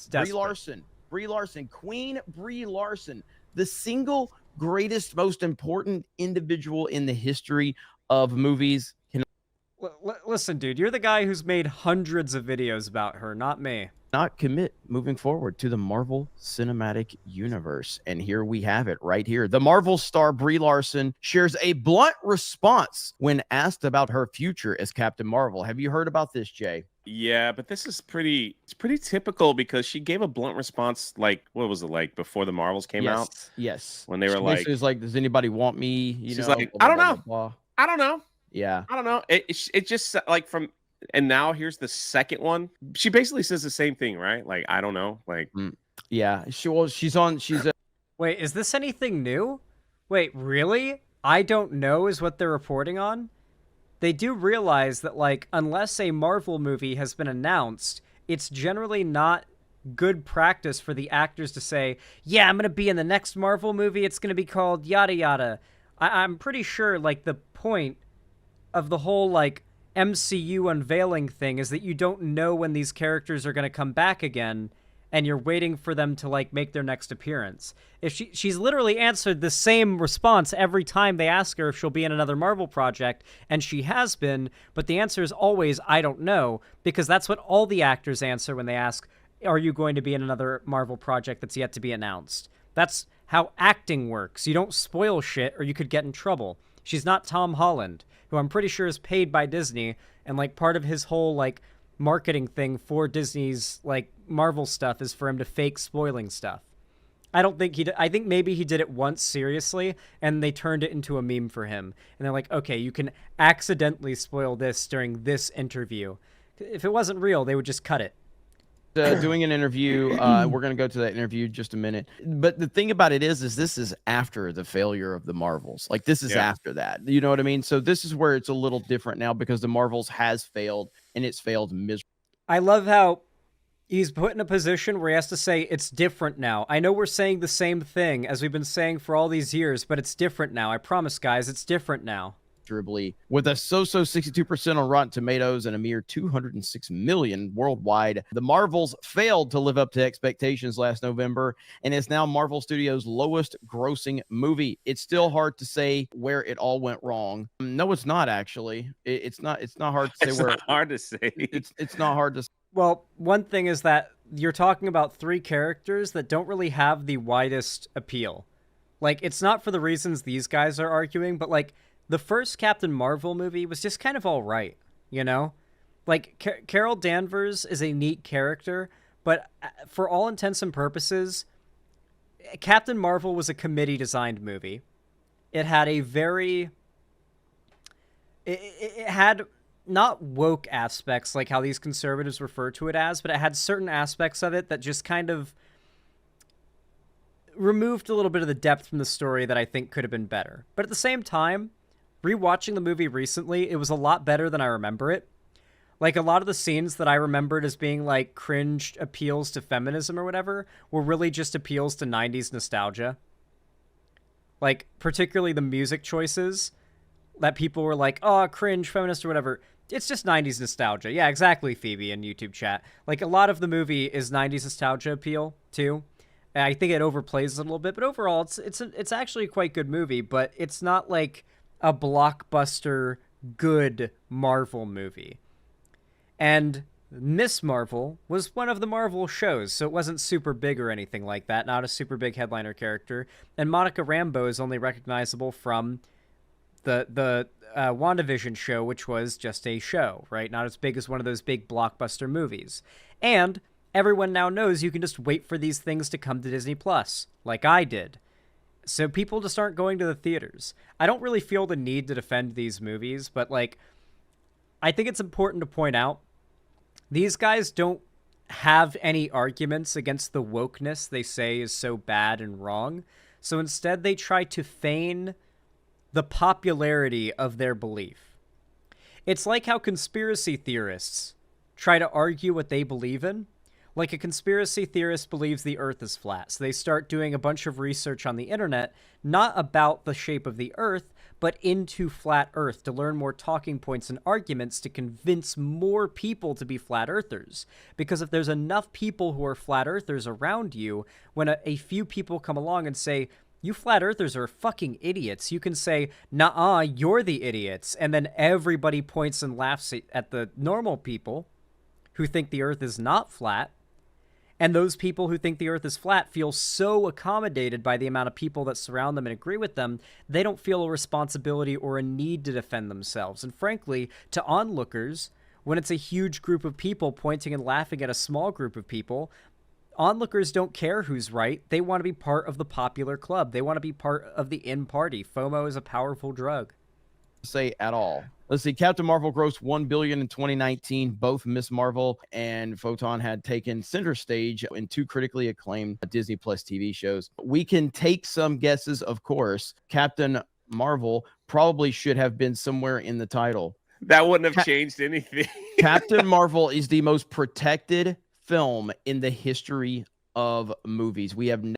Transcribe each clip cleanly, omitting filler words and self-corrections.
Brie Larson. Brie Larson. Queen Brie Larson. The single greatest, most important individual in the history of movies. Listen, dude, you're the guy who's made hundreds of videos about her, not me. Not commit moving forward to the Marvel Cinematic Universe. And here we have it right here. The Marvel star Brie Larson shares a blunt response when asked about her future as Captain Marvel. Have you heard about this, Jay? Yeah, but this is pretty typical because she gave a blunt response like, what was it, like before the Marvels came out? Yes. When they were like, was like, does anybody want me? She's like, I don't know. I don't know. Yeah. I don't know. It just like from, and now here's the second one. She basically says the same thing, right? Like, I don't know. Like, yeah. She's Wait, is this anything new? Wait, really? I don't know is what they're reporting on? They do realize that, like, unless a Marvel movie has been announced, it's generally not good practice for the actors to say, yeah, I'm going to be in the next Marvel movie. It's going to be called yada yada. I'm pretty sure, like, the point of the whole, like, MCU unveiling thing is that you don't know when these characters are going to come back again, and you're waiting for them to, like, make their next appearance. If she's literally answered the same response every time they ask her if she'll be in another Marvel project, and she has been, but the answer is always, I don't know, because that's what all the actors answer when they ask, are you going to be in another Marvel project that's yet to be announced? That's how acting works. You don't spoil shit, or you could get in trouble. She's not Tom Holland, who I'm pretty sure is paid by Disney, and, like, part of his whole, like, marketing thing for Disney's, like, Marvel stuff is for him to fake spoiling stuff. I don't think he did. I think maybe he did it once seriously, and they turned it into a meme for him. And they're like, okay, you can accidentally spoil this during this interview. If it wasn't real, they would just cut it. Doing an interview. We're going to go to that interview in just a minute. But the thing about it is this is after the failure of the Marvels. Like, this is after that. You know what I mean? So this is where it's a little different now because the Marvels has failed, and it's failed miserably. I love how he's put in a position where he has to say, it's different now. I know we're saying the same thing as we've been saying for all these years, but it's different now. I promise, guys, it's different now. With a so-so 62% on Rotten Tomatoes and a mere 206 million worldwide. The Marvels failed to live up to expectations last November and is now Marvel Studios' lowest grossing movie. It's still hard to say where it all went wrong. No, it's not actually. It's not hard to say it's where not hard to say. It's not hard to say. Well, one thing is that you're talking about three characters that don't really have the widest appeal. Like, it's not for the reasons these guys are arguing, but, like, the first Captain Marvel movie was just kind of all right, you know? Like, Carol Danvers is a neat character, but for all intents and purposes, Captain Marvel was a committee-designed movie. It had a very... It had not woke aspects, like how these conservatives refer to it as, but it had certain aspects of it that just kind of removed a little bit of the depth from the story that I think could have been better. But at the same time, rewatching the movie recently, it was a lot better than I remember it. Like, a lot of the scenes that I remembered as being, like, cringe appeals to feminism or whatever were really just appeals to 90s nostalgia. Like, particularly the music choices that people were like, oh, cringe, feminist, or whatever. It's just 90s nostalgia. Yeah, exactly, Phoebe in YouTube chat. Like, a lot of the movie is 90s nostalgia appeal, too. And I think it overplays it a little bit, but overall, it's actually a quite good movie, but it's not, like, a blockbuster good Marvel movie. And Miss Marvel was one of the Marvel shows, so it wasn't super big or anything like that, not a super big headliner character. And Monica Rambeau is only recognizable from the WandaVision show, which was just a show, right? Not as big as one of those big blockbuster movies. And everyone now knows you can just wait for these things to come to Disney Plus, like I did. So people just aren't going to the theaters. I don't really feel the need to defend these movies, but, like, I think it's important to point out these guys don't have any arguments against the wokeness they say is so bad and wrong. So instead, they try to feign the popularity of their belief. It's like how conspiracy theorists try to argue what they believe in. Like, a conspiracy theorist believes the Earth is flat, so they start doing a bunch of research on the internet, not about the shape of the Earth, but into flat Earth to learn more talking points and arguments to convince more people to be flat earthers. Because if there's enough people who are flat earthers around you, when a few people come along and say, you flat earthers are fucking idiots, you can say, nah, you're the idiots. And then everybody points and laughs at the normal people who think the Earth is not flat. And those people who think the Earth is flat feel so accommodated by the amount of people that surround them and agree with them, they don't feel a responsibility or a need to defend themselves. And frankly, to onlookers, when it's a huge group of people pointing and laughing at a small group of people, onlookers don't care who's right. They want to be part of the popular club. They want to be part of the in-party. FOMO is a powerful drug. Say at all. Let's see. Captain Marvel grossed $1 billion in 2019. Both Miss Marvel and Photon had taken center stage in 2 critically acclaimed Disney Plus TV shows. We can take some guesses, of course. Captain Marvel probably should have been somewhere in the title. That wouldn't have changed anything. Captain Marvel is the most protected film in the history of movies. We have Well,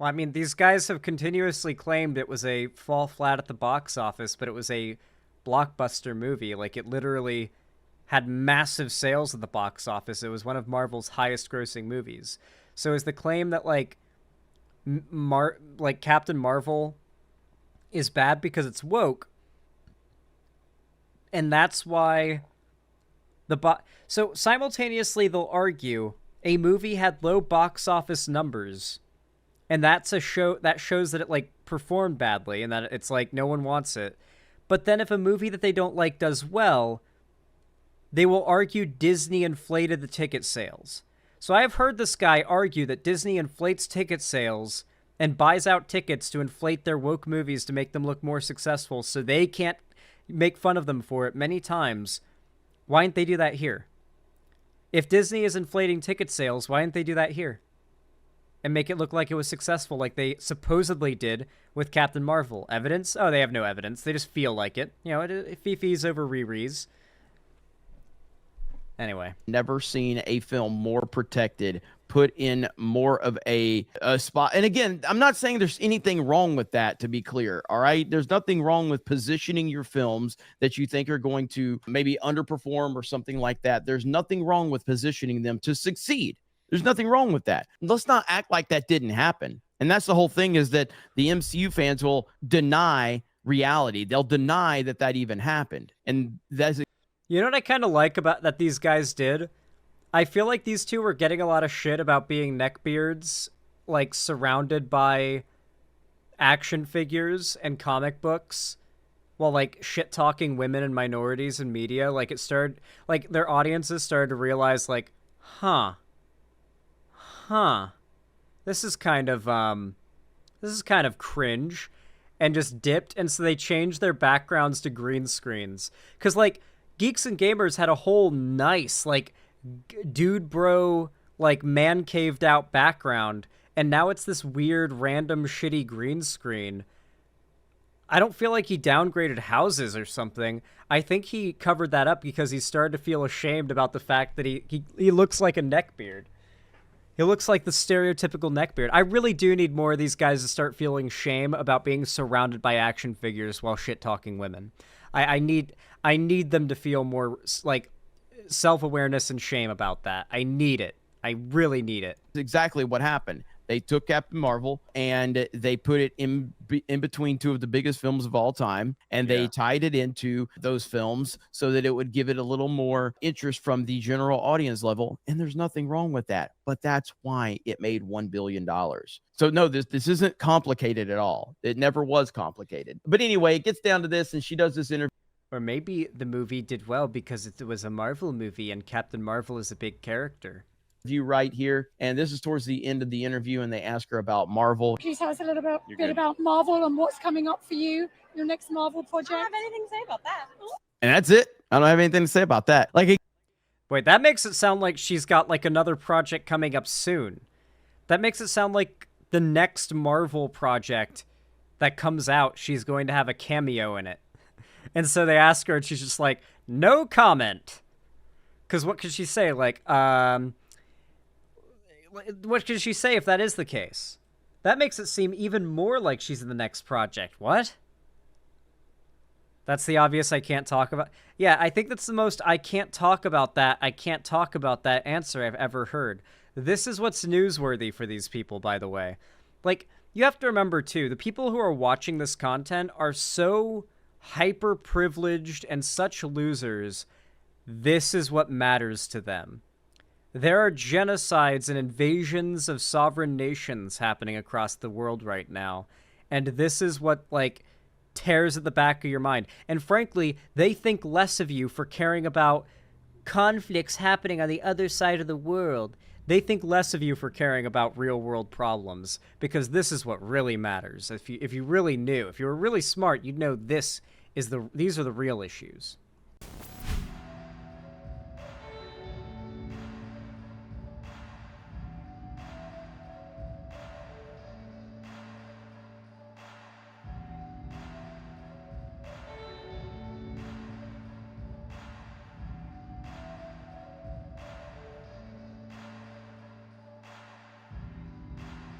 I mean, these guys have continuously claimed it was a fall flat at the box office, but it was a blockbuster movie. Like, it literally had massive sales at the box office. It was one of Marvel's highest grossing movies. So is the claim that, like, Captain Marvel is bad because it's woke, and that's why so simultaneously they'll argue a movie had low box office numbers, and that's a show that shows that it like performed badly and that it's like no one wants it. But then if a movie that they don't like does well, they will argue Disney inflated the ticket sales. So I have heard this guy argue that Disney inflates ticket sales and buys out tickets to inflate their woke movies to make them look more successful so they can't make fun of them for it many times. Why didn't they do that here? If Disney is inflating ticket sales, why didn't they do that here? And make it look like it was successful like they supposedly did with Captain Marvel. Evidence? Oh, they have no evidence. They just feel like it. You know, it fifis over Riri's. Anyway. Never seen a film more protected, put in more of a spot. And again, I'm not saying there's anything wrong with that, to be clear. All right. There's nothing wrong with positioning your films that you think are going to maybe underperform or something like that. There's nothing wrong with positioning them to succeed. There's nothing wrong with that. Let's not act like that didn't happen. And that's the whole thing, is that the MCU fans will deny reality. They'll deny that that even happened. And that's You know what I kind of like about that these guys did? I feel like these two were getting a lot of shit about being neckbeards, like surrounded by action figures and comic books, while like shit talking women and minorities in media. Like it started, like their audiences started to realize, like, this is kind of cringe, and just dipped. And so they changed their backgrounds to green screens, because like Geeks and Gamers had a whole nice like dude bro like man caved out background, and now it's this weird random shitty green screen. I don't feel like he downgraded houses or something. I think he covered that up because he started to feel ashamed about the fact that he looks like a neckbeard. He looks like the stereotypical neckbeard. I really do need more of these guys to start feeling shame about being surrounded by action figures while shit talking women. I need them to feel more like self-awareness and shame about that. I need it. I really need it. exactly what happened. They took Captain Marvel and they put it in between 2 of the biggest films of all time, and they tied it into those films so that it would give it a little more interest from the general audience level. And there's nothing wrong with that, but that's why it made $1 billion. So no, this isn't complicated at all. It never was complicated. But anyway, it gets down to this, and she does this interview. Or maybe the movie did well because it was a Marvel movie and Captain Marvel is a big character. View right here, and this is towards the end of the interview, and they ask her about Marvel. Can you tell us a little bit about Marvel and what's coming up for you, your next Marvel project? I don't have anything to say about that. And that's it. I don't have anything to say about that. Like, Wait, that makes it sound like she's got like another project coming up soon. That makes it sound like the next Marvel project that comes out, she's going to have a cameo in it. And so they ask her, and she's just like, no comment. Because what could she say? Like, what could she say if that is the case? That makes it seem even more like she's in the next project. What? That's the obvious I can't talk about. Yeah, I think that's the most I can't talk about that answer I've ever heard. This is what's newsworthy for these people, by the way. Like, you have to remember, too, the people who are watching this content are so hyper privileged and such losers. This is what matters to them. There are genocides and invasions of sovereign nations happening across the world right now. And this is what, like, tears at the back of your mind. And frankly, they think less of you for caring about conflicts happening on the other side of the world. They think less of you for caring about real world problems, because this is what really matters. If you really knew, if you were really smart, you'd know these are the real issues.